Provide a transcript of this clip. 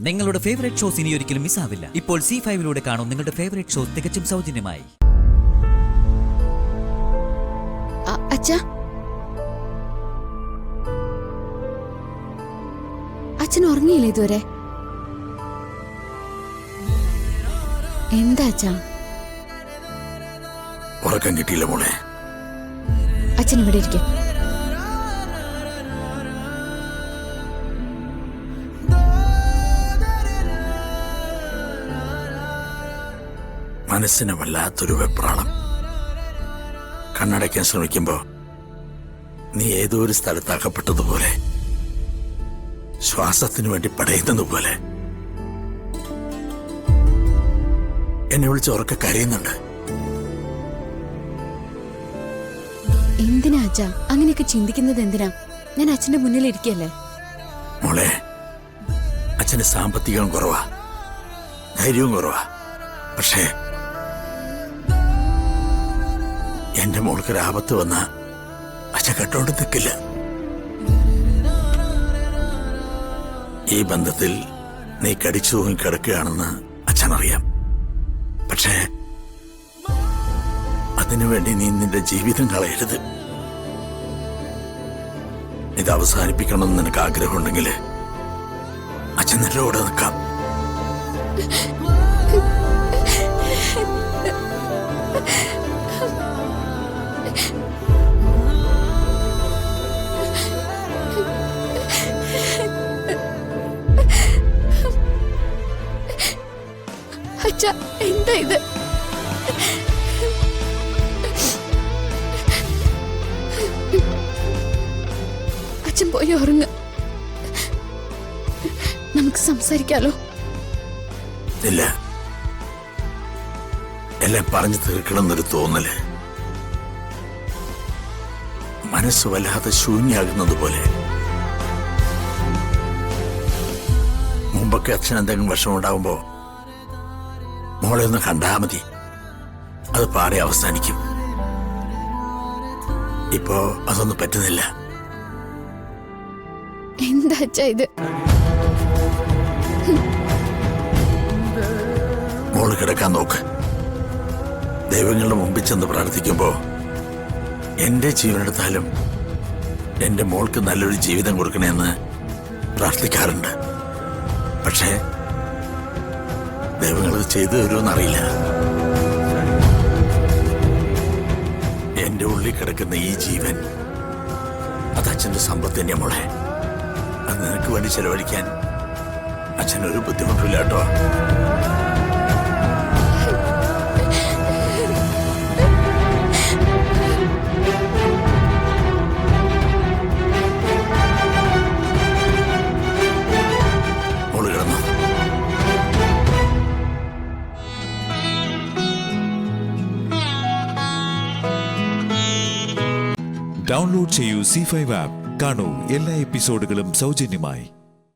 നിങ്ങളുടെ favourite shows ഇനി ഒരിക്കലും മിസ്സാവില്ല. ഇപ്പോൾ C5 കാണും നിങ്ങളുടെ ഫേവറേറ്റ് ഷോസ് തികച്ചും സൗജന്യമായി. അച്ഛൻ ഉറങ്ങിയില്ലേ ഇതുവരെ? എന്താ അച്ഛാ? ഉറക്കം കിട്ടിയില്ല മോളെ. അച്ഛൻ ഇവിടെ ഇരിക്കും. മനസ്സിന് വല്ലാത്തൊരു വെപ്രാളം. കണ്ണടയ്ക്കാൻ ശ്രമിക്കുമ്പോ നീ ഏതോ ഒരു സ്ഥലത്ത് അകപ്പെട്ടതുപോലെ, ശ്വാസത്തിന് വേണ്ടി പടയുന്നതുപോലെ. എന്നെ വിളിച്ച് ഉറക്കെ കരയുന്നുണ്ട്. എന്തിനാ അച്ഛാ അങ്ങനെയൊക്കെ ചിന്തിക്കുന്നത്? എന്തിനാ? ഞാൻ അച്ഛന്റെ മുന്നിൽ ഇരിക്കല്ലേ. മോളെ, അച്ഛന് സാമ്പത്തികം കുറവാ, ധൈര്യവും കുറവാ. പക്ഷേ എന്റെ മോൾക്കൊരു ആപത്ത് വന്ന അച്ഛൻ കെട്ടോണ്ട് നിൽക്കില്ല. ഈ ബന്ധത്തിൽ നീ കടിച്ചു തൂങ്ങി കിടക്കുകയാണെന്ന് അച്ഛനറിയാം. പക്ഷേ അതിനുവേണ്ടി നീ നിന്റെ ജീവിതം കളയരുത്. ഇത് അവസാനിപ്പിക്കണമെന്ന് നിനക്ക് ആഗ്രഹമുണ്ടെങ്കിൽ അച്ഛൻ നിന്റെ കൂടെ നിൽക്കാം. അച്ഛാ, എന്താ ഇത്? അച്ഛൻ പോയി ഉറങ്ങ. നമുക്ക് സംസാരിക്കാലോ? ഇല്ല, എല്ലാം പറഞ്ഞു തീർക്കണമെന്നൊരു തോന്നല്. മനസ്സ് വല്ലാതെ ശൂന്യാകുന്നത് പോലെ. മുമ്പൊക്കെ അച്ഛൻ എന്തെങ്കിലും വിഷമമുണ്ടാകുമ്പോ മോളെ ഒന്ന് കണ്ടാ മതി, അത് പാടെ അവസാനിക്കും. ഇപ്പോ അതൊന്നും പറ്റുന്നില്ല. എന്താ അച്ഛാ ഇത്? മോള് കിടക്കാൻ നോക്ക്. ദൈവങ്ങളുടെ മുമ്പിൽ ചെന്ന് പ്രാർത്ഥിക്കുമ്പോ എന്റെ ജീവനെടുത്താലും എന്റെ മോൾക്ക് നല്ലൊരു ജീവിതം കൊടുക്കണമെന്ന് പ്രാർത്ഥിക്കാറുണ്ട്. പക്ഷേ ദൈവങ്ങൾ ചെയ്തു തരുമെന്നറിയില്ല. എന്റെ ഉള്ളിൽ കിടക്കുന്ന ഈ ജീവൻ അത് അച്ഛന്റെ സമ്പത്ത് തന്നെയാ മോളെ. അത് നിനക്ക് വേണ്ടി ചെലവഴിക്കാൻ അച്ഛനൊരു ബുദ്ധിമുട്ടില്ല കേട്ടോ. മോള് കിടന്നു. ഡൗൺലോഡ് ചെയ്യൂ C5 ആപ്പ്. കാണൂ എല്ലാ എപ്പിസോഡുകളും സൗജന്യമായി.